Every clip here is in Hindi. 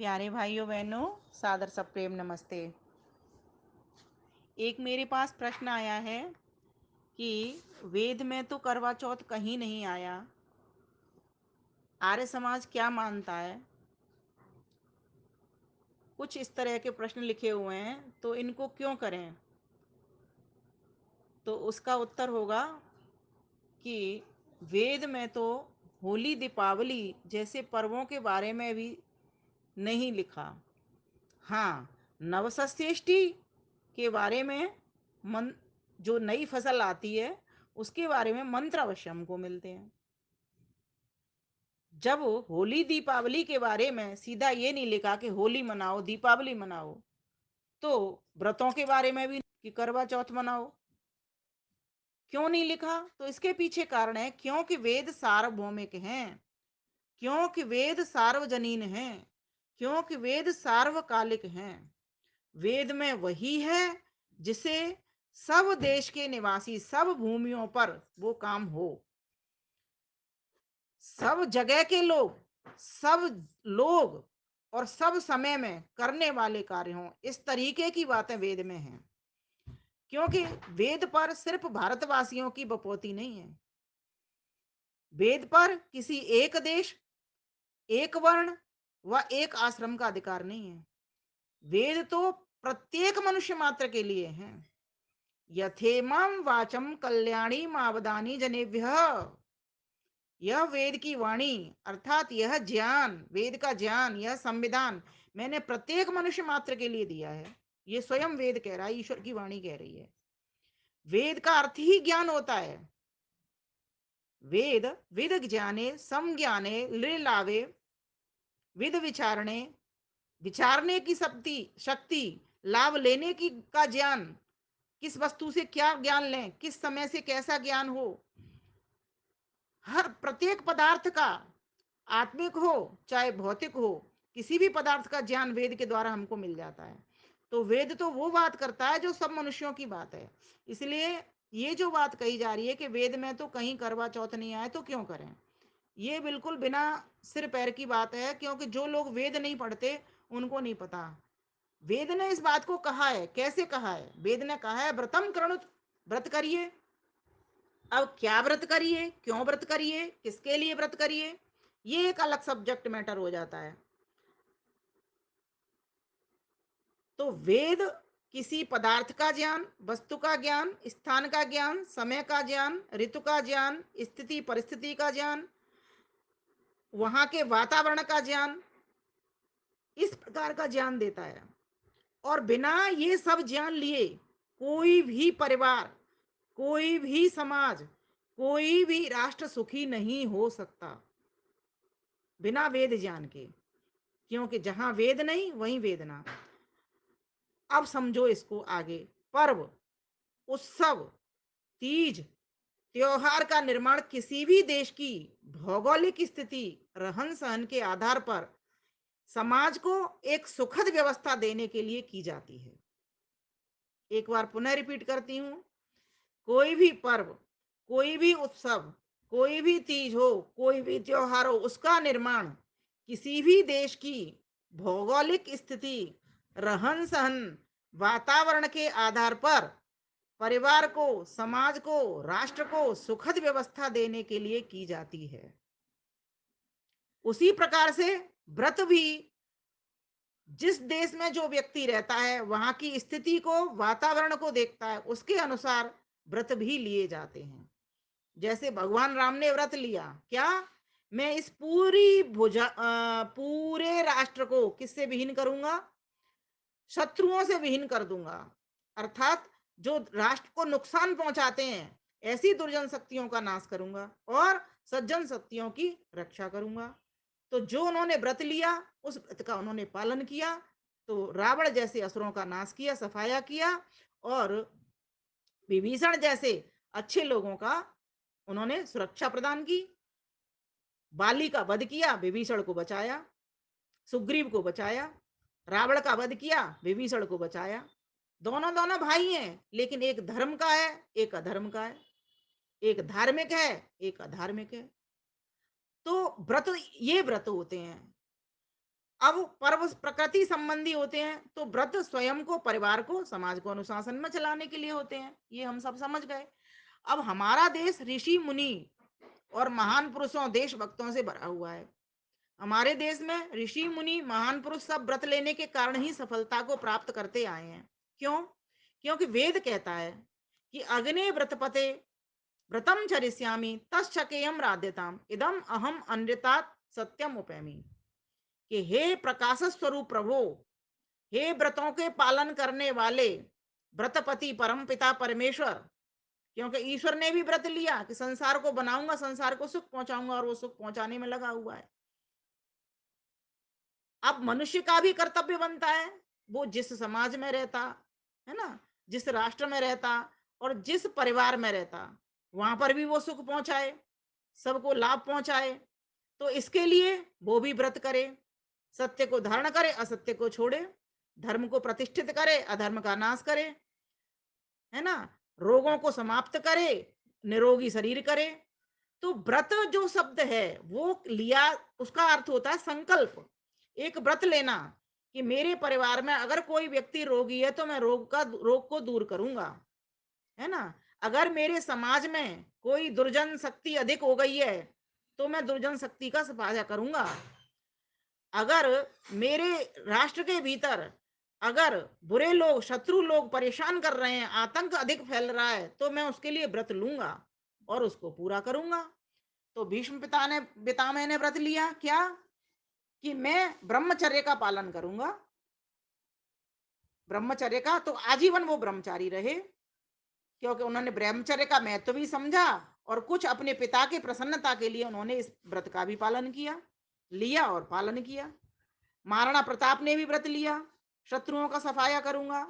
प्यारे भाइयों बहनों, सादर सप्रेम नमस्ते। एक मेरे पास प्रश्न आया है कि वेद में तो करवा चौथ कहीं नहीं आया, आर्य समाज क्या मानता है। कुछ इस तरह के प्रश्न लिखे हुए हैं, तो इनको क्यों करें। तो उसका उत्तर होगा कि वेद में तो होली दीपावली जैसे पर्वों के बारे में भी नहीं लिखा। हाँ, नवसस्येष्टि के बारे में मन जो नई फसल आती है उसके बारे में मंत्र अवश्य हमको मिलते हैं। जब होली दीपावली के बारे में सीधा ये नहीं लिखा कि होली मनाओ दीपावली मनाओ, तो व्रतों के बारे में भी कि करवा चौथ मनाओ क्यों नहीं लिखा। तो इसके पीछे कारण है क्योंकि वेद सार्वभौमिक हैं, क्योंकि वेद सार्वजनीन हैं, क्योंकि वेद सार्वकालिक हैं। वेद में वही है जिसे सब देश के निवासी सब भूमियों पर वो काम हो, सब जगह के लोग, सब लोग और सब समय में करने वाले कार्य हों, इस तरीके की बातें वेद में हैं। क्योंकि वेद पर सिर्फ भारतवासियों की बपौती नहीं है, वेद पर किसी एक देश, एक वर्ण व एक आश्रम का अधिकार नहीं है। वेद तो प्रत्येक मनुष्य मात्र के लिए हैं। यथेमं वाचम कल्याणी मावदानी जनेभ्य, यह वेद की वाणी अर्थात यह ज्ञान, वेद का ज्ञान, यह संविधान मैंने प्रत्येक मनुष्य मात्र के लिए दिया है। ये स्वयं वेद कह रहा है, ईश्वर की वाणी कह रही है। वेद का अर्थ ही ज्ञान होता है। वेद विद ज्ञाने समज्ञाने लावे, विद विचारणे, विचारने की शक्ति शक्ति, लाभ लेने की का ज्ञान, किस वस्तु से क्या ज्ञान लें, किस समय से कैसा ज्ञान हो, हर प्रत्येक पदार्थ का, आत्मिक हो चाहे भौतिक हो, किसी भी पदार्थ का ज्ञान वेद के द्वारा हमको मिल जाता है। तो वेद तो वो बात करता है जो सब मनुष्यों की बात है। इसलिए ये जो बात कही जा रही है कि वेद में तो कहीं करवा चौथ नहीं आए तो क्यों करें, ये बिल्कुल बिना सिर पैर की बात है। क्योंकि जो लोग वेद नहीं पढ़ते उनको नहीं पता। वेद ने इस बात को कहा है, कैसे कहा है, वेद ने कहा है व्रतम करणुत, व्रत करिए। अब क्या व्रत करिए, क्यों व्रत करिए, किसके लिए व्रत करिए, ये एक अलग सब्जेक्ट मैटर हो जाता है। तो वेद किसी पदार्थ का ज्ञान, वस्तु का ज्ञान, स्थान का ज्ञान, समय का ज्ञान, ऋतु का ज्ञान, स्थिति परिस्थिति का ज्ञान, वहां के वातावरण का ज्ञान, इस प्रकार का ज्ञान देता है। और बिना ये सब ज्ञान लिए कोई भी परिवार, कोई भी समाज, कोई भी राष्ट्र सुखी नहीं हो सकता बिना वेद ज्ञान के। क्योंकि जहां वेद नहीं वहीं वेदना। अब समझो इसको आगे। पर्व, उत्सव, तीज, त्योहार का निर्माण किसी भी देश की भौगोलिक स्थिति, रहन सहन के आधार पर समाज को एक सुखद व्यवस्था देने के लिए की जाती है। एक बार पुनः रिपीट करती हूं। कोई भी पर्व, कोई भी उत्सव, कोई भी तीज हो, कोई भी त्योहार हो, उसका निर्माण किसी भी देश की भौगोलिक स्थिति, रहन सहन, वातावरण के आधार पर परिवार को, समाज को, राष्ट्र को सुखद व्यवस्था देने के लिए की जाती है। उसी प्रकार से व्रत भी जिस देश में जो व्यक्ति रहता है वहां की स्थिति को, वातावरण को देखता है, उसके अनुसार व्रत भी लिए जाते हैं। जैसे भगवान राम ने व्रत लिया, क्या, मैं इस पूरे राष्ट्र को किससे विहीन करूंगा, शत्रुओं से विहीन कर दूंगा। अर्थात जो राष्ट्र को नुकसान पहुंचाते हैं ऐसी दुर्जन शक्तियों का नाश करूंगा और सज्जन शक्तियों की रक्षा करूंगा। तो जो उन्होंने व्रत लिया उस व्रत का उन्होंने पालन किया, तो रावण जैसे असुरों का नाश किया, सफाया किया, और विभीषण जैसे अच्छे लोगों का उन्होंने सुरक्षा प्रदान की। बाली का वध किया, विभीषण को बचाया, सुग्रीव को बचाया। रावण का वध किया, विभीषण को बचाया। दोनों दोनों भाई हैं, लेकिन एक धर्म का है, एक अधर्म का है, एक धार्मिक है, एक अधार्मिक है। तो व्रत, ये व्रत होते हैं। अब पर्व प्रकृति संबंधी होते हैं, तो व्रत स्वयं को, परिवार को, समाज को अनुशासन में चलाने के लिए होते हैं। ये हम सब समझ गए। अब हमारा देश ऋषि मुनि और महान पुरुषों, देशभक्तों से भरा हुआ है। हमारे देश में ऋषि मुनि, महान पुरुष सब व्रत लेने के कारण ही सफलता को प्राप्त करते आए हैं। क्यों? क्योंकि वेद कहता है कि अग्ने व्रतपते व्रतम चरिष्यामि तच्छकेयम राध्यताम इदम अहम अनृतात् सत्यम उपैमि। कि हे प्रकाश स्वरूप प्रभु, हे व्रतों के पालन करने वाले व्रतपति परम पिता परमेश्वर, क्योंकि ईश्वर ने भी व्रत लिया कि संसार को बनाऊंगा, संसार को सुख पहुंचाऊंगा, और वो सुख पहुंचाने में लगा हुआ है। अब मनुष्य का भी कर्तव्य बनता है, वो जिस समाज में रहता है ना, जिस राष्ट्र में रहता और जिस परिवार में रहता, वहां पर भी वो सुख पहुंचाए, सबको लाभ पहुंचाए। तो इसके लिए वो भी व्रत करे, सत्य को धारण करे, असत्य को छोड़े, धर्म को प्रतिष्ठित करे, अधर्म का नाश करे, है ना, रोगों को समाप्त करे, निरोगी शरीर करे। तो व्रत जो शब्द है वो लिया, उसका अर्थ होता है संकल्प। एक व्रत लेना कि मेरे परिवार में अगर कोई व्यक्ति रोगी है तो मैं रोग को दूर करूंगा, है ना। अगर मेरे समाज में कोई दुर्जन शक्ति अधिक हो गई है तो मैं दुर्जन शक्ति का सफाया करूंगा। अगर मेरे राष्ट्र के भीतर अगर बुरे लोग, शत्रु लोग परेशान कर रहे हैं, आतंक अधिक फैल रहा है, तो मैं उसके लिए व्रत लूंगा और उसको पूरा करूंगा। तो भीष्म पितामह ने व्रत लिया क्या? कि मैं ब्रह्मचर्य का पालन करूंगा। ब्रह्मचर्य का, तो आजीवन वो ब्रह्मचारी रहे, क्योंकि उन्होंने ब्रह्मचर्य का महत्व भी समझा और कुछ अपने पिता की प्रसन्नता के लिए उन्होंने इस व्रत का भी पालन किया, लिया और पालन किया। महाराणा प्रताप ने भी व्रत लिया, शत्रुओं का सफाया करूंगा,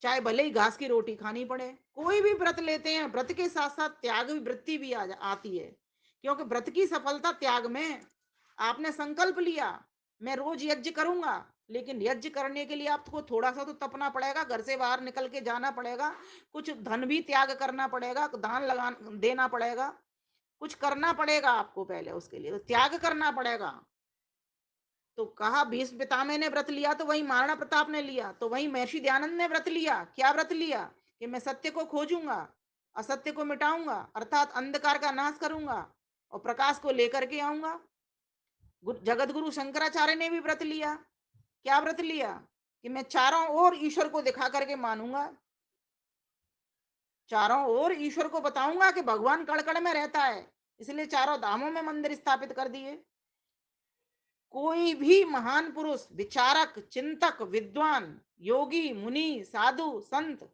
चाहे भले ही घास की रोटी खानी पड़े। कोई भी व्रत लेते हैं, व्रत के साथ साथ त्याग भी वृत्ति भी आती है, क्योंकि व्रत की सफलता त्याग में है। आपने संकल्प लिया मैं रोज यज्ञ करूंगा, लेकिन यज्ञ करने के लिए आपको थोड़ा सा तो तपना पड़ेगा, घर से बाहर निकल के जाना पड़ेगा, कुछ धन भी त्याग करना पड़ेगा, दान लगा देना पड़ेगा, कुछ करना पड़ेगा आपको, पहले उसके लिए तो त्याग करना पड़ेगा। तो कहा भीष्म पितामह ने व्रत लिया, तो वही महाराणा प्रताप ने लिया, तो वही महर्षि दयानंद ने व्रत लिया। क्या व्रत लिया? कि मैं सत्य को खोजूंगा, असत्य को मिटाऊंगा, अर्थात अंधकार का नाश करूंगा और प्रकाश को लेकर के आऊंगा। जगत गुरु शंकराचार्य ने भी व्रत लिया। क्या व्रत लिया? कि मैं चारों ओर ईश्वर को दिखा करके मानूंगा, चारों ओर ईश्वर को बताऊंगा कि भगवान कण कण में रहता है, इसलिए चारों धामों में मंदिर स्थापित कर दिए। कोई भी महान पुरुष, विचारक, चिंतक, विद्वान, योगी, मुनि, साधु, संत,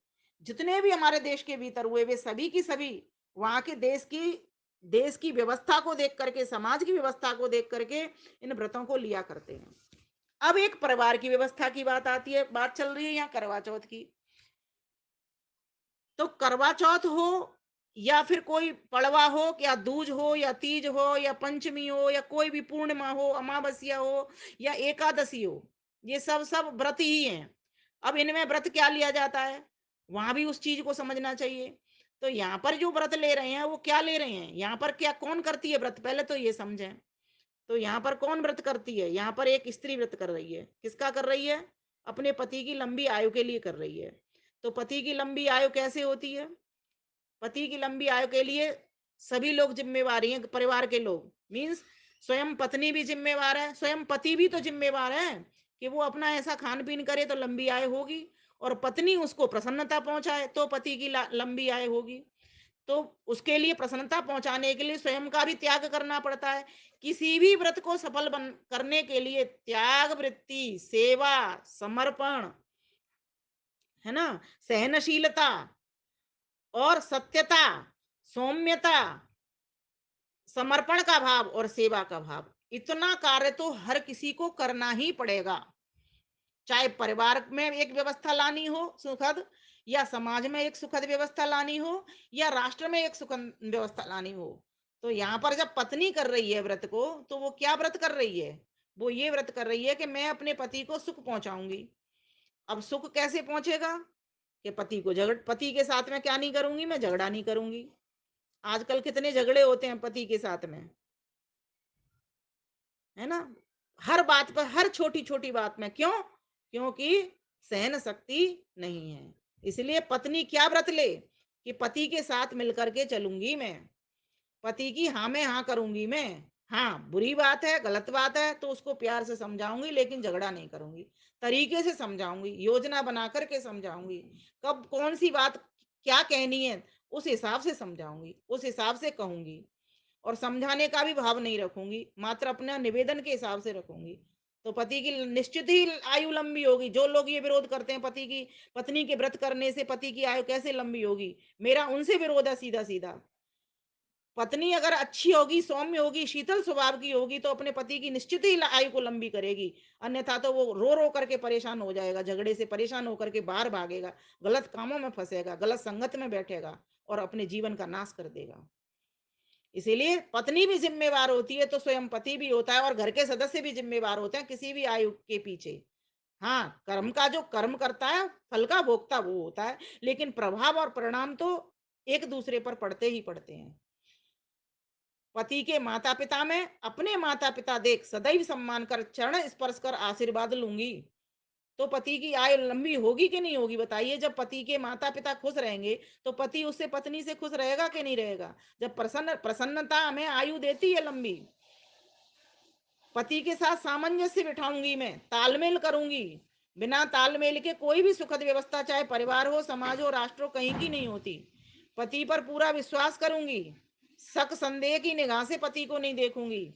जितने भी हमारे देश के भीतर हुए, वे सभी की सभी वहां के देश की व्यवस्था को देख करके, समाज की व्यवस्था को देख करके इन व्रतों को लिया करते हैं। अब एक परिवार की व्यवस्था की बात आती है, बात चल रही है यहाँ करवा चौथ की। तो करवा चौथ हो या फिर कोई पड़वा हो या दूज हो या तीज हो या पंचमी हो या कोई भी पूर्णिमा हो, अमावस्या हो या एकादशी हो, ये सब सब व्रत ही हैं। अब इनमें व्रत क्या लिया जाता है, वहां भी उस चीज को समझना चाहिए। तो यहाँ पर जो व्रत ले रहे हैं वो क्या ले रहे हैं, यहाँ पर क्या कौन करती है व्रत, पहले तो ये समझें। तो यहाँ पर कौन व्रत करती है? यहाँ पर एक स्त्री व्रत कर रही है। किसका कर रही है? अपने पति की लंबी आयु के लिए कर रही है। तो पति की लंबी आयु कैसे होती है? पति की लंबी आयु के लिए सभी लोग जिम्मेवार हैं, परिवार के लोग, मीन्स स्वयं पत्नी भी जिम्मेवार है, स्वयं पति भी तो जिम्मेवार है कि वो अपना ऐसा खान पीन करे तो लंबी आयु होगी, और पत्नी उसको प्रसन्नता पहुंचाए तो पति की लंबी आयु होगी। तो उसके लिए, प्रसन्नता पहुंचाने के लिए स्वयं का भी त्याग करना पड़ता है। किसी भी व्रत को सफल करने के लिए त्याग वृत्ति, सेवा, समर्पण, है ना, सहनशीलता और सत्यता, सौम्यता, समर्पण का भाव और सेवा का भाव, इतना कार्य तो हर किसी को करना ही पड़ेगा। चाहे परिवार में एक व्यवस्था लानी हो सुखद, या समाज में एक सुखद व्यवस्था लानी हो, या राष्ट्र में एक सुखद व्यवस्था लानी हो। तो यहाँ पर जब पत्नी कर रही है व्रत को, तो वो क्या व्रत कर रही है? वो ये व्रत कर रही है कि मैं अपने पति को सुख पहुंचाऊंगी। अब सुख कैसे पहुंचेगा? कि पति के साथ में क्या नहीं करूंगी, मैं झगड़ा नहीं करूंगी। आजकल कितने झगड़े होते हैं पति के साथ में, है ना। हर बात पर, हर छोटी-छोटी बात में, क्यों? क्योंकि सहन शक्ति नहीं है। इसलिए पत्नी क्या व्रत ले कि पति के साथ मिलकर के चलूँगी मैं। पति की हाँ में हाँ करूँगी मैं। हाँ, बुरी बात है, गलत बात है तो उसको प्यार से समझाऊँगी, लेकिन झगड़ा नहीं करूँगी। तरीके से समझाऊँगी, योजना बना कर के समझाऊँगी। कब कौन-सी बात क्या कहनी है, उस हिसाब से समझाऊँगी, उस हिसाब से कहूँगी। और समझाने का भी भाव नहीं रखूँगी, मात्र अपना निवेदन के हिसाब से रखूँगी। तो पति की निश्चित ही आयु लंबी होगी। जो लोग ये विरोध करते हैं पत्नी के व्रत करने से पति की आयु कैसे लंबी होगी? मेरा उनसे विरोध है सीधा-सीधा। पत्नी अगर अच्छी होगी, सौम्य होगी, शीतल स्वभाव की होगी तो अपने पति की निश्चित ही आयु को लंबी करेगी। अन्यथा तो वो रो रो करके परेशान हो जाएगा, झगड़े से परेशान होकर के बाहर भागेगा, गलत कामों में फंसेगा, गलत संगत में बैठेगा और अपने जीवन का नाश कर देगा। इसीलिए पत्नी भी जिम्मेवार होती है तो स्वयं पति भी होता है और घर के सदस्य भी जिम्मेवार होते हैं किसी भी आयु के पीछे। हाँ, कर्म का जो कर्म करता है, फल का भोगता वो होता है, लेकिन प्रभाव और परिणाम तो एक दूसरे पर पड़ते ही पड़ते हैं। पति के माता-पिता में अपने माता-पिता देख सदैव सम्मान कर, चरण स्पर्श कर आशीर्वाद लूँगी, तो पति की आयु लंबी होगी कि नहीं होगी बताइए? जब पति के माता-पिता खुश रहेंगे, तो पति उससे पत्नी से खुश रहेगा कि नहीं रहेगा? जब प्रसन्नता हमें आयु देती है लंबी। पति के साथ सामंजस्य बिठाऊँगी मैं, तालमेल करूँगी। बिना तालमेल के कोई भी सुखद व्यवस्था चाहे परिवार हो, समाज हो, राष्ट्र हो, कहीं की नहीं होती। पति पर पूरा विश्वास करूँगी। शक संदेह की निगाह से पति को नहीं देखूँगी।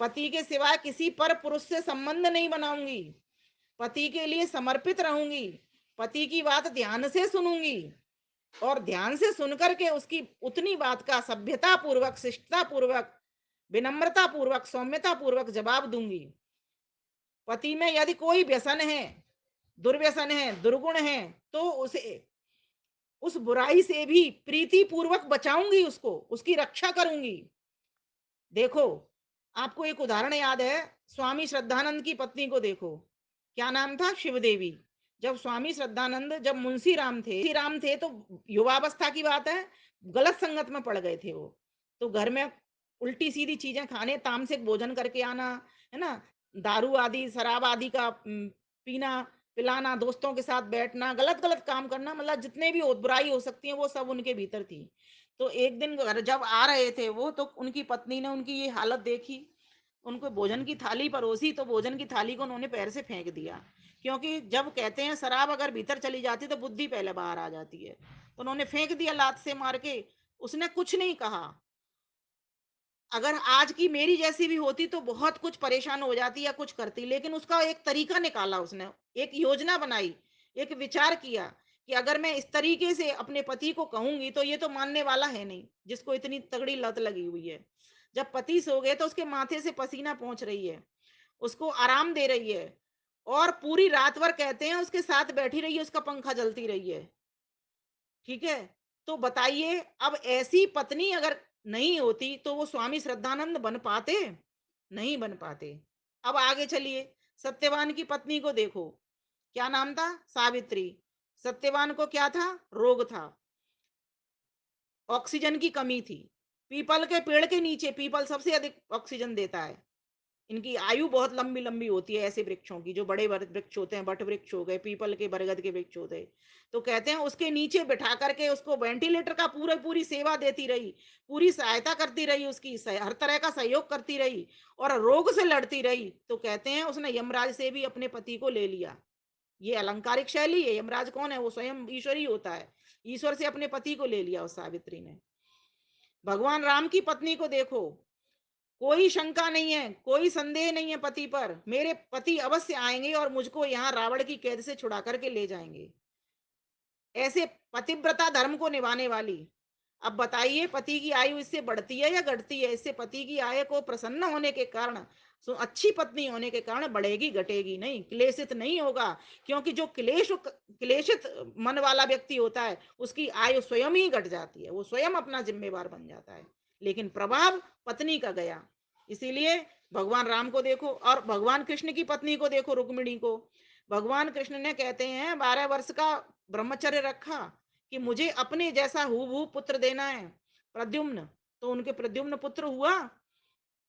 पति के सिवाय किसी पर पुरुष से संबंध नहीं बनाऊँगी। पति के लिए समर्पित रहूँगी। पति की बात ध्यान से सुनूँगी और ध्यान से सुनकर के उसकी उतनी बात का सभ्यता पूर्वक, शिष्टता पूर्वक, विनम्रता पूर्वक, सौम्यता पूर्वक जवाब दूँगी। पति में यदि कोई व्यसन है, दुर्व्यसन है, दुर्गुण है, तो उसे उस बुराई से भी प्रीति पूर्वक बचाऊँगी उसको, उसकी रक्षा करूँगी। देखो, आपको एक उदाहरण याद है, स्वामी श्रद्धानंद की पत्नी को देखो, क्या नाम था? शिवदेवी। जब स्वामी श्रद्धानंद जब मुंशी राम थे तो युवावस्था की बात है, गलत संगत में पड़ गए थे वो। तो घर में उल्टी-सीधी चीज़ें खाने, तामसिक भोजन करके आना, है ना? दारू आदि, शराब आदि का पीना, पिलाना, दोस्तों के साथ बैठना, गलत-गलत काम करना, मतलब जितने भी हो बुराई हो सकती है वो सब उनके भीतर थी। तो एक दिन घर जब आ रहे थे वो तो उनकी पत्नी ने उनकी ये हालत देखी, उनको भोजन की थाली परोसी तो भोजन की थाली को उन्होंने पैर से फेंक दिया। क्योंकि जब कहते हैं शराब अगर भीतर चली जाती तो बुद्धि पहले बाहर आ जाती है। तो उन्होंने फेंक दिया लात से मार के, उसने कुछ नहीं कहा। अगर आज की मेरी जैसी भी होती तो बहुत कुछ परेशान हो जाती या कुछ करती, लेकिन उसका एक तरीका निकाला उसने, एक योजना बनाई, एक विचार किया कि अगर मैं इस तरीके से अपने पति को कहूँगी तो ये तो मानने वाला है नहीं, जिसको इतनी तगड़ी लत लगी हुई है। जब पति सो गए तो उसके माथे से पसीना पोंछ रही है, उसको आराम दे रही है और पूरी रात भर कहते हैं उसके साथ बैठी रही है, उसका पंखा चलती रही है। ठीक है? तो बताइए अब ऐसी पत्नी अगर नहीं होती तो वो स्वामी श्रद्धानंद बन पाते? नहीं बन पाते। अब आगे चलिए, सत्यवान की पत्नी को देखो, क्या नाम था? सावित्री। सत्यवान को क्या था? रोग था, ऑक्सीजन की कमी थी। पीपल के पेड़ के नीचे, पीपल सबसे अधिक ऑक्सीजन देता है। इनकी आयु बहुत लंबी-लंबी होती है ऐसे वृक्षों की, जो बड़े वृक्ष होते हैं, बट वृक्ष हो गए, पीपल के, बरगद के वृक्ष हो गए। तो कहते हैं उसके नीचे बिठा करके उसको वेंटिलेटर का पूरी सेवा देती रही, पूरी सहायता करती रही उसकी, हर तरह का सहयोग करती रही और रोग से लड़ती रही। तो कहते हैं उसने यमराज से भी अपने पति को ले लिया। ये अलंकारिक शैली है। यमराज कौन है? वो स्वयं ईश्वर ही होता है। ईश्वर से अपने पति को ले लिया उस सावित्री ने। भगवान राम की पत्नी को देखो, कोई शंका नहीं है, कोई संदेह नहीं है पति पर। मेरे पति अवश्य आएँगे और मुझको यहाँ रावण की कैद से छुड़ा कर के ले जाएँगे। ऐसे पतिव्रता धर्म को निभाने वाली। अब बताइए पति की आयु इससे बढ़ती है या घटती है? इससे पति की आयु को प्रसन्न होने के कारण, अच्छी पत्नी होने के कारण बढ़ेगी, घटेगी नहीं, क्लेशित नहीं होगा। क्योंकि जो क्लेशित मन वाला व्यक्ति होता है, उसकी आयु स्वयं ही घट जाती है। वो स्वयं अपना ज़िम्मेवार बन जाता है। लेकिन प्रभाव पत्नी का गया। इसीलिए भगवान राम को देखो और भगवान कृष्ण की पत्नी को देखो, रुक्मिणी को। भगवान कृष्ण ने कहते हैं 12 वर्ष का ब्रह्मचर्य रखा कि मुझे अपने जैसा हूबहू पुत्र देना है, प्रद्युम्न। तो उनके प्रद्युम्न पुत्र हुआ।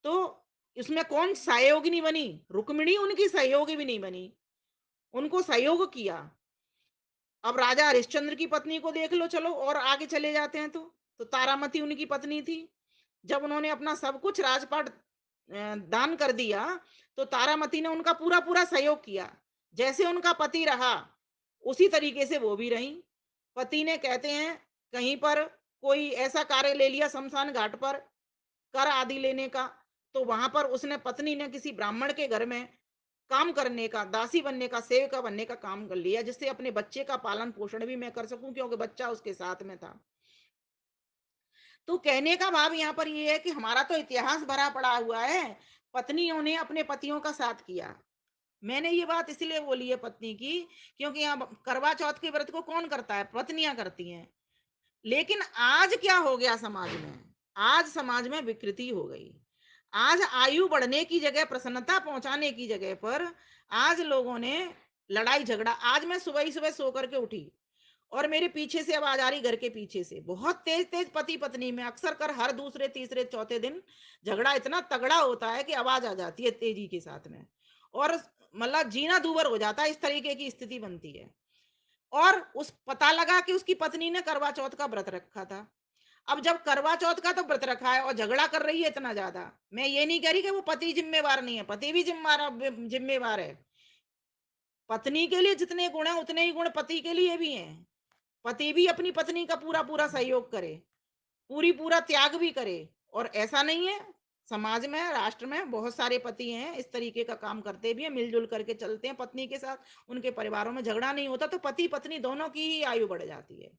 तो इसमें कौन सहयोगिनी बनी? रुक्मिणी उनकी सहयोगी भी नहीं बनी, उनको सहयोग किया। अब राजा हरिश्चंद्र की पत्नी को देख लो, चलो और आगे चले जाते हैं तो तारामती उनकी पत्नी थी। जब उन्होंने अपना सब कुछ राजपाट दान कर दिया, तो तारामती ने उनका पूरा पूरा सहयोग किया। जैसे उनका पति रहा, उसी तरीके से वो भी रही। पति ने, कहते हैं, कहीं पर कोई ऐसा कार्य ले लिया शमशान घाट पर, कर आदि लेने का, तो वहां पर उसने, पत्नी ने, किसी ब्राह्मण के घर में काम करने का, दासी बनने का, सेविका बनने का काम कर लिया, जिससे अपने बच्चे का पालन पोषण भी मैं कर सकूं, क्योंकि बच्चा उसके साथ में था। तो कहने का भाव यहाँ पर ये है कि हमारा तो इतिहास भरा पड़ा हुआ है, पत्नियों ने अपने पतियों का साथ किया। मैंने ये बात इसलिए बोली है पत्नी की, क्योंकि यहाँ करवा चौथ के व्रत को कौन करता है? पत्नियां करती हैं। लेकिन आज क्या हो गया समाज में? आज समाज में विकृति हो गई। आज आयु बढ़ने की जगह, प्रसन्नता पहुंचाने की जगह पर, आज लोगों ने लड़ाई झगड़ा। आज मैं सुबह ही सुबह सो करके उठी, और मेरे पीछे से आवाज आ रही, घर के पीछे से, बहुत तेज तेज, पति पत्नी में अक्सर कर हर दूसरे तीसरे चौथे दिन झगड़ा इतना तगड़ा होता है कि आवाज आ जाती है तेजी के साथ में, और मतलब जीना दूभर हो जाता है, इस तरीके की स्थिति बनती है। और उस पता लगा कि उसकी पत्नी ने करवा चौथ का व्रत रखा था। अब जब करवा चौथ का तो व्रत रखा है और झगड़ा कर रही है इतना ज्यादा, मैं ये नहीं कह रही कि वो पति जिम्मेवार नहीं है, पति भी जिम्मेवार जिम्मेवार है। पत्नी के लिए जितने गुण है उतने ही गुण पति के लिए भी हैं। पति भी अपनी पत्नी का पूरा पूरा सहयोग करे, पूरी पूरा त्याग भी करे। और ऐसा नहीं है, समाज में, राष्ट्र में बहुत सारे पति हैं इस तरीके का काम करते भी हैं, मिलजुल करके चलते हैं पत्नी के साथ, उनके परिवारों में झगड़ा नहीं होता, तो पति पत्नी दोनों की ही आयु बढ़ जाती है।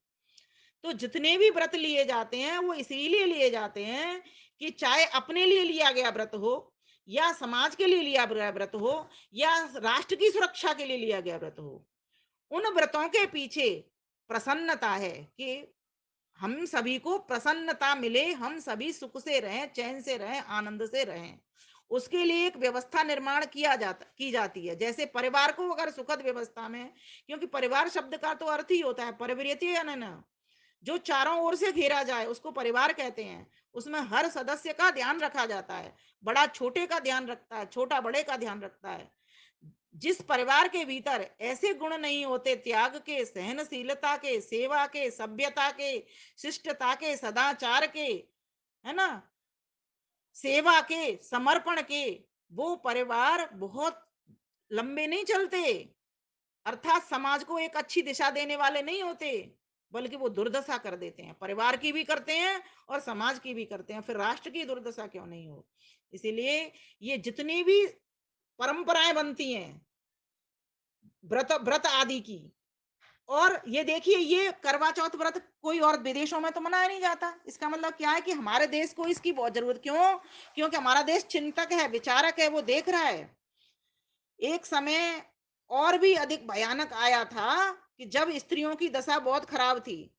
तो जितने भी व्रत लिए जाते हैं वो इसीलिए लिए जाते हैं कि चाहे अपने लिए लिया गया व्रत हो, या समाज के लिए लिया गया व्रत हो, या राष्ट्र की सुरक्षा के लिए लिया गया व्रत हो, उन व्रतों के पीछे प्रसन्नता है कि हम सभी को प्रसन्नता मिले, हम सभी सुख से रहें, चैन से रहें, आनंद से रहें। उसके लिए एक व्यवस्था निर्माण की जाती है। जैसे परिवार को अगर सुखद व्यवस्था में, क्योंकि परिवार शब्द का तो अर्थ ही होता है परिवर्तीय अनन, जो चारों ओर से घेरा जाए उसको परिवार कहते हैं। उसमें हर सदस्य का ध्यान रखा जाता है, बड़ा छोटे का ध्यान रखता है, छोटा बड़े का ध्यान रखता है। जिस परिवार के भीतर ऐसे गुण नहीं होते, त्याग के, सहनशीलता के, सेवा के, सभ्यता के, शिष्टता के, सदाचार के, है ना, सेवा के, समर्पण के, वो परिवार बहुत लंबे नहीं चलते, अर्थात समाज को एक अच्छी दिशा देने वाले नहीं होते, बल्कि वो दुर्दशा कर देते हैं, परिवार की भी करते हैं और समाज की भी करते हैं, फिर राष्ट्र की दुर्दशा क्यों नहीं हो। इसीलिए ये जितनी भी परंपराएं बनती हैं व्रत व्रत आदि की, और ये देखिए, ये करवा चौथ व्रत कोई और विदेशों में तो मनाया नहीं जाता। इसका मतलब क्या है कि हमारे देश को इसकी बहुत जरूरत, क्यों? क्योंकि हमारा देश चिंतक है, विचारक है, वो देख रहा है। एक समय और भी अधिक भयानक आया था कि जब स्त्रियों की दशा बहुत खराब थी,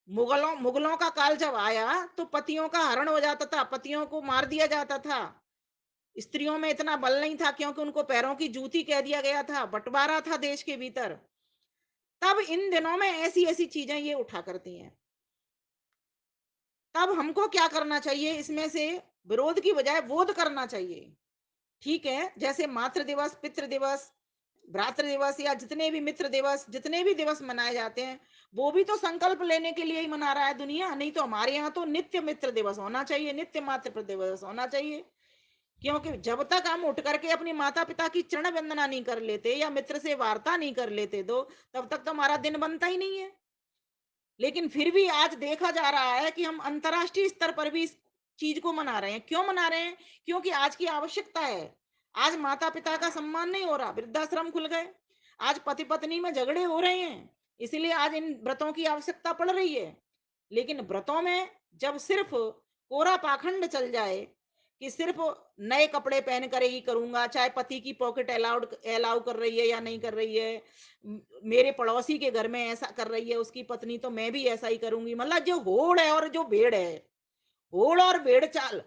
मुगलों मुगलों का काल जब आया तो पतियों का हरण हो जाता था, पतियों को मार दिया जाता था। स्त्रियों में इतना बल नहीं था, क्योंकि उनको पैरों की जूती कह दिया गया था, बंटवारा था देश के भीतर। तब इन दिनों में ऐसी ऐसी चीजें ये उठा करती हैं। तब हमको क्या करना चाहिए? इसमें से विरोध की बजाय बोध करना चाहिए। ठीक है, जैसे मातृ दिवस, पितृ दिवस, भ्रातृ दिवस, या जितने भी मित्र दिवस, जितने भी दिवस मनाए जाते हैं, वो भी तो संकल्प लेने के लिए ही मना रहा है दुनिया। नहीं तो हमारे यहाँ तो नित्य मित्र दिवस होना चाहिए, नित्य मातृ दिवस होना चाहिए। क्योंकि जब तक हम उठ करके अपनी माता पिता की चरण वंदना नहीं कर लेते, या मित्र से वार्ता नहीं कर लेते, दो, तब तक तो हमारा दिन बनता ही नहीं है। लेकिन फिर भी आज देखा जा रहा है कि हम अंतर्राष्ट्रीय स्तर पर भी इस चीज को मना रहे हैं। क्यों मना रहे हैं? क्योंकि आज की आवश्यकता है। आज माता पिता का सम्मान नहीं हो रहा, वृद्धाश्रम खुल गए, आज पति पत्नी में झगड़े हो रहे हैं, इसलिए आज इन व्रतों की आवश्यकता पड़ रही है। लेकिन व्रतों में जब सिर्फ कोरा पाखंड चल जाए कि सिर्फ नए कपड़े पहन कर ही करूंगा, चाहे पति की पॉकेट अलाउड अलाउ कर रही है या नहीं कर रही है, मेरे पड़ोसी के घर में ऐसा कर रही है उसकी पत्नी, तो मैं भी ऐसा ही करूंगी, मतलब जो होड़ है और जो भेड़ है, होड़ और भेड़ चाल,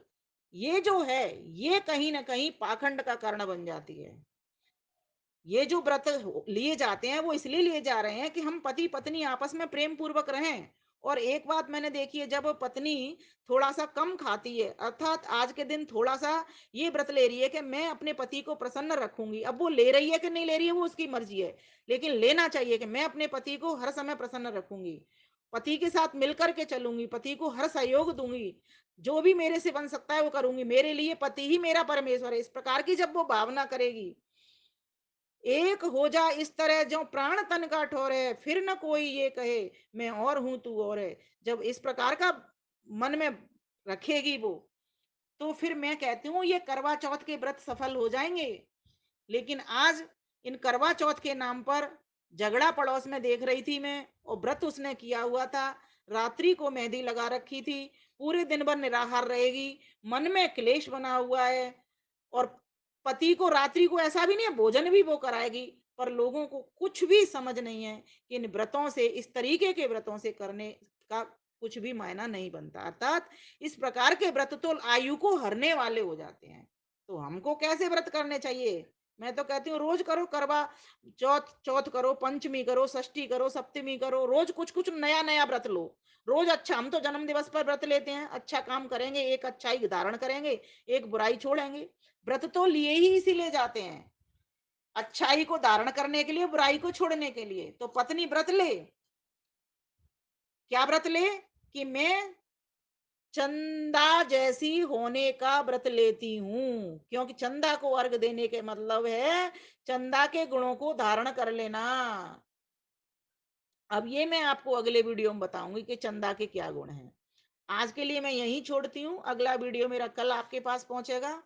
ये जो है, ये कहीं ना कहीं पाखंड का कारण बन जाती है। ये जो व्रत लिए जाते हैं वो इसलिए लिए जा रहे हैं कि हम पति पत्नी आपस में प्रेम पूर्वक रहें, और एक बात मैंने देखी है, जब पत्नी थोड़ा सा कम खाती है, अर्थात आज के दिन थोड़ा सा ये व्रत ले रही है कि मैं अपने पति को प्रसन्न रखूंगी, अब वो ले रही है कि नहीं ले रही है वो उसकी मर्जी है, लेकिन लेना चाहिए कि मैं अपने पति को हर समय प्रसन्न रखूंगी, पति के साथ मिलकर के चलूंगी, पति को हर सहयोग दूंगी, जो भी मेरे से बन सकता है वो करूंगी, मेरे लिए पति ही मेरा परमेश्वर है, इस प्रकार की जब वो भावना करेगी, एक हो जा इस तरह जो प्राण तन का ठोरे, फिर न कोई ये कहे मैं और हूं तू और है, जब इस प्रकार का मन में रखेगी वो, तो फिर मैं कहती हूँ ये करवा चौथ के व्रत सफल हो जाएंगे। लेकिन आज इन करवा चौथ के नाम पर झगड़ा पड़ोस में देख रही थी मैं, और व्रत उसने किया हुआ था, रात्रि को मेहंदी लगा रखी थी, पूरे दिन भर निराहार रहेगी, मन में क्लेश बना हुआ है, और पति को रात्रि को ऐसा भी नहीं है भोजन भी वो कराएगी, पर लोगों को कुछ भी समझ नहीं है कि इन व्रतों से, इस तरीके के व्रतों से करने का कुछ भी मायना नहीं बनता, अर्थात इस प्रकार के व्रत तो आयु को हरने वाले हो जाते हैं। तो हमको कैसे व्रत करने चाहिए? मैं तो कहती हूँ रोज करो, करवा चौथ चौथ करो, पंचमी करो, षष्ठी करो, सप्तमी करो, रोज कुछ कुछ नया नया व्रत लो। रोज अच्छा, हम तो जन्म दिवस पर व्रत लेते हैं, अच्छा काम करेंगे, एक अच्छाई धारण करेंगे, एक बुराई छोड़ेंगे। व्रत तो लिए ही इसीलिए जाते हैं, अच्छाई को धारण करने के लिए, बुराई को छोड़ने के लिए। तो पत्नी व्रत ले, क्या व्रत ले? कि मैं चंदा जैसी होने का व्रत लेती हूं, क्योंकि चंदा को अर्घ देने के मतलब है चंदा के गुणों को धारण कर लेना। अब ये मैं आपको अगले वीडियो में बताऊंगी कि चंदा के क्या गुण हैं। आज के लिए मैं यहीं छोड़ती हूँ, अगला वीडियो मेरा कल आपके पास पहुंचेगा,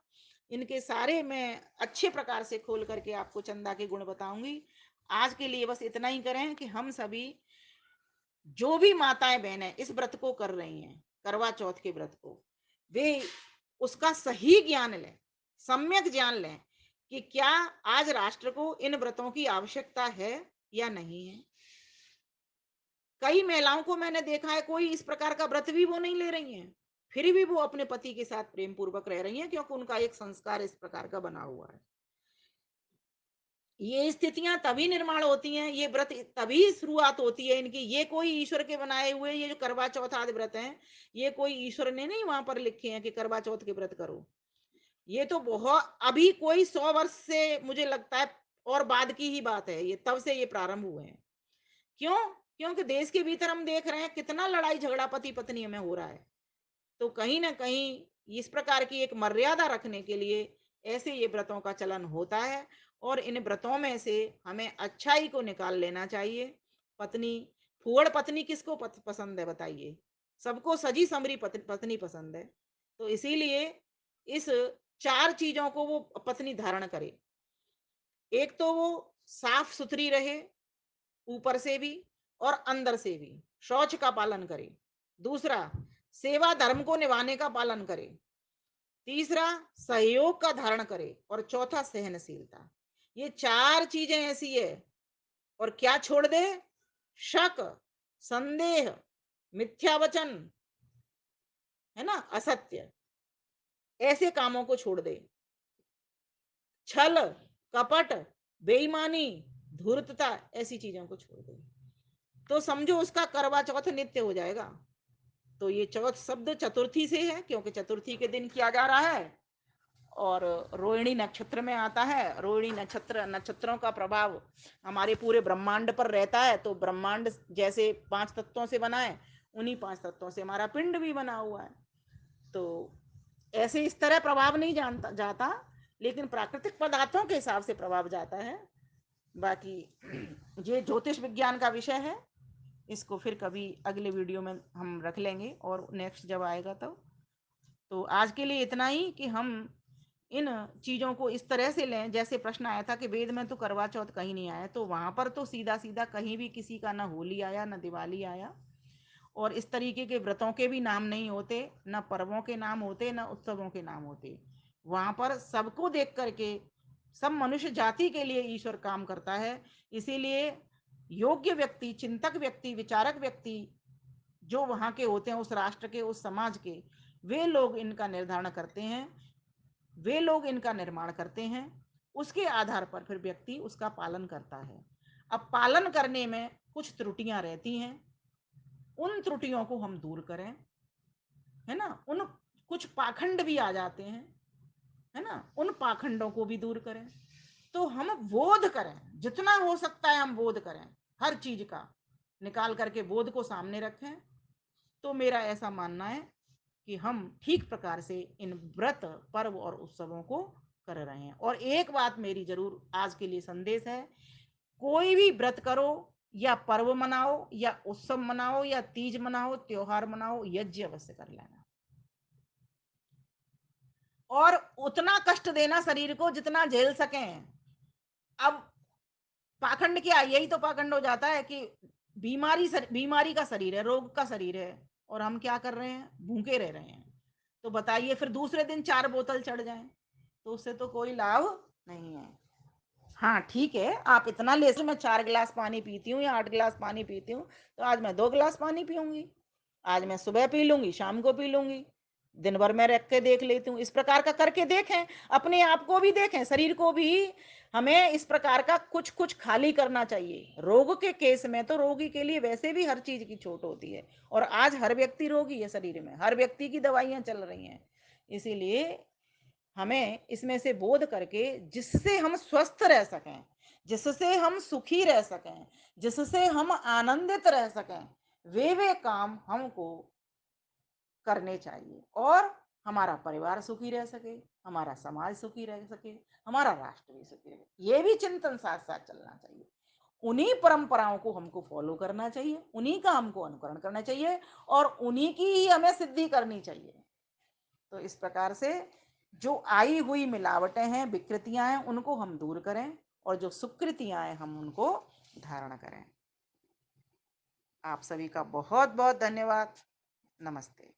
इनके सारे मैं अच्छे प्रकार से खोल करके आपको चंदा के गुण बताऊंगी। आज के लिए बस इतना ही करें कि हम सभी जो भी माताएं बहनें इस व्रत को कर रही हैं, करवा चौथ के व्रत को, वे उसका सही ज्ञान लें, सम्यक ज्ञान लें कि क्या आज राष्ट्र को इन व्रतों की आवश्यकता है या नहीं है। कई महिलाओं को मैंने देखा है, कोई इस प्रकार का व्रत भी वो नहीं ले रही हैं, फिर भी वो अपने पति के साथ प्रेम पूर्वक रह रही हैं, क्योंकि उनका एक संस्कार इस प्रकार का बना हुआ है। ये स्थितियां तभी निर्माण होती हैं, ये व्रत तभी शुरुआत होती है इनकी, ये कोई ईश्वर के बनाए हुए, ये जो करवा चौथ आदि व्रत हैं, ये कोई ईश्वर ने नहीं वहां पर लिखे हैं कि करवा चौथ के व्रत करो। ये तो बहुत अभी कोई 100 वर्ष से मुझे लगता है और बाद की ही बात है, ये तब से ये प्रारंभ हुए हैं। क्यों? क्योंकि देश के भीतर हम देख रहे हैं कितना लड़ाई झगड़ा पति पत्नी में हो रहा है। तो कहीं ना कहीं इस प्रकार की एक मर्यादा रखने के लिए ऐसे ये व्रतों का चलन होता है, और इन व्रतों में से हमें अच्छाई को निकाल लेना चाहिए। पत्नी, फूहड़ पत्नी किसको पसंद है बताइए? सबको सजी समरी पत्नी पसंद है। तो इसीलिए इस 4 चीजों को वो पत्नी धारण करे। एक तो वो साफ सुथरी रहे, ऊपर से भी और अंदर से भी, शौच का पालन करे। दूसरा, सेवा धर्म को निभाने का पालन करे। तीसरा, सहयोग का धारण करे। और चौथा, सहनशीलता। ये 4 चीजें ऐसी है। और क्या छोड़ दे? शक, संदेह, मिथ्या वचन, है ना, असत्य, ऐसे कामों को छोड़ दे। छल, कपट, बेईमानी, धूर्तता, ऐसी चीजों को छोड़ दे, तो समझो उसका करवा चौथ नित्य हो जाएगा। तो ये चौथ शब्द चतुर्थी से है, क्योंकि चतुर्थी के दिन किया जा रहा है, और रोहिणी नक्षत्र में आता है। रोहिणी नक्षत्र, नक्षत्रों का प्रभाव हमारे पूरे ब्रह्मांड पर रहता है। तो ब्रह्मांड जैसे 5 तत्वों से बना है, उन्हीं 5 तत्वों से हमारा पिंड भी बना हुआ है। तो ऐसे इस तरह प्रभाव नहीं जानता जाता, लेकिन प्राकृतिक पदार्थों के हिसाब से प्रभाव जाता है। बाकी ये ज्योतिष विज्ञान का विषय है, इसको फिर कभी अगले वीडियो में हम रख लेंगे, और नेक्स्ट जब आएगा तब। तो आज के लिए इतना ही कि हम इन चीज़ों को इस तरह से लें, जैसे प्रश्न आया था कि वेद में तो करवा चौथ कहीं नहीं आया, तो वहाँ पर तो सीधा सीधा कहीं भी किसी का ना होली आया, ना दिवाली आया, और इस तरीके के व्रतों के भी नाम नहीं होते, ना पर्वों के नाम होते, ना उत्सवों के नाम होते। वहाँ पर सबको देख करके, सब मनुष्य जाति के लिए ईश्वर काम करता है। इसीलिए योग्य व्यक्ति, चिंतक व्यक्ति, विचारक व्यक्ति जो वहाँ के होते हैं, उस राष्ट्र के, उस समाज के, वे लोग इनका निर्धारण करते हैं, वे लोग इनका निर्माण करते हैं। उसके आधार पर फिर व्यक्ति उसका पालन करता है। अब पालन करने में कुछ त्रुटियां रहती हैं, उन त्रुटियों को हम दूर करें, है ना। उन कुछ पाखंड भी आ जाते हैं, है ना, उन पाखंडों को भी दूर करें। तो हम बोध करें, जितना हो सकता है हम बोध करें, हर चीज का निकाल करके बोध को सामने रखें। तो मेरा ऐसा मानना है कि हम ठीक प्रकार से इन व्रत, पर्व और उत्सवों को कर रहे हैं। और एक बात मेरी जरूर आज के लिए संदेश है, कोई भी व्रत करो या पर्व मनाओ या उत्सव मनाओ या तीज मनाओ, त्योहार मनाओ, यज्ञ अवश्य कर लेना। और उतना कष्ट देना शरीर को जितना झेल सकें। अब पाखंड क्या, यही तो पाखंड हो जाता है कि बीमारी का शरीर है, रोग का शरीर है, और हम क्या कर रहे हैं, भूखे रह रहे हैं। तो बताइए, फिर दूसरे दिन 4 बोतल चढ़ जाएं तो उससे तो कोई लाभ नहीं है। हाँ ठीक है, आप इतना ले, मैं 4 गिलास पानी पीती हूँ या 8 गिलास पानी पीती हूँ, तो आज मैं 2 गिलास पानी पीऊंगी। आज मैं सुबह पी लूंगी, शाम को पी लूंगी, दिन भर में रख के देख लेती हूँ। इस प्रकार का करके देखें, अपने आप को भी देखें, शरीर को भी हमें इस प्रकार का कुछ कुछ खाली करना चाहिए। रोग के केस में तो रोगी के लिए वैसे भी हर चीज की छूट होती है, और आज हर व्यक्ति रोगी है, शरीर में हर व्यक्ति की दवाइयां चल रही हैं। इसीलिए हमें इसमें से बोध करके, जिससे हम स्वस्थ रह सकें, जिससे हम सुखी रह सकें, जिससे हम आनंदित रह सकें, वे काम हमको करने चाहिए, और हमारा परिवार सुखी रह सके, हमारा समाज सुखी रह सके, हमारा राष्ट्र भी सुखी रहे, ये भी चिंतन साथ साथ चलना चाहिए। उन्हीं परंपराओं को हमको फॉलो करना चाहिए, उन्हीं का हमको अनुकरण करना चाहिए, और उन्हीं की ही हमें सिद्धि करनी चाहिए। तो इस प्रकार से जो आई हुई मिलावटें हैं, विकृतियां हैं, उनको हम दूर करें, और जो सुकृतियां हैं हम उनको धारण करें। आप सभी का बहुत बहुत धन्यवाद। नमस्ते।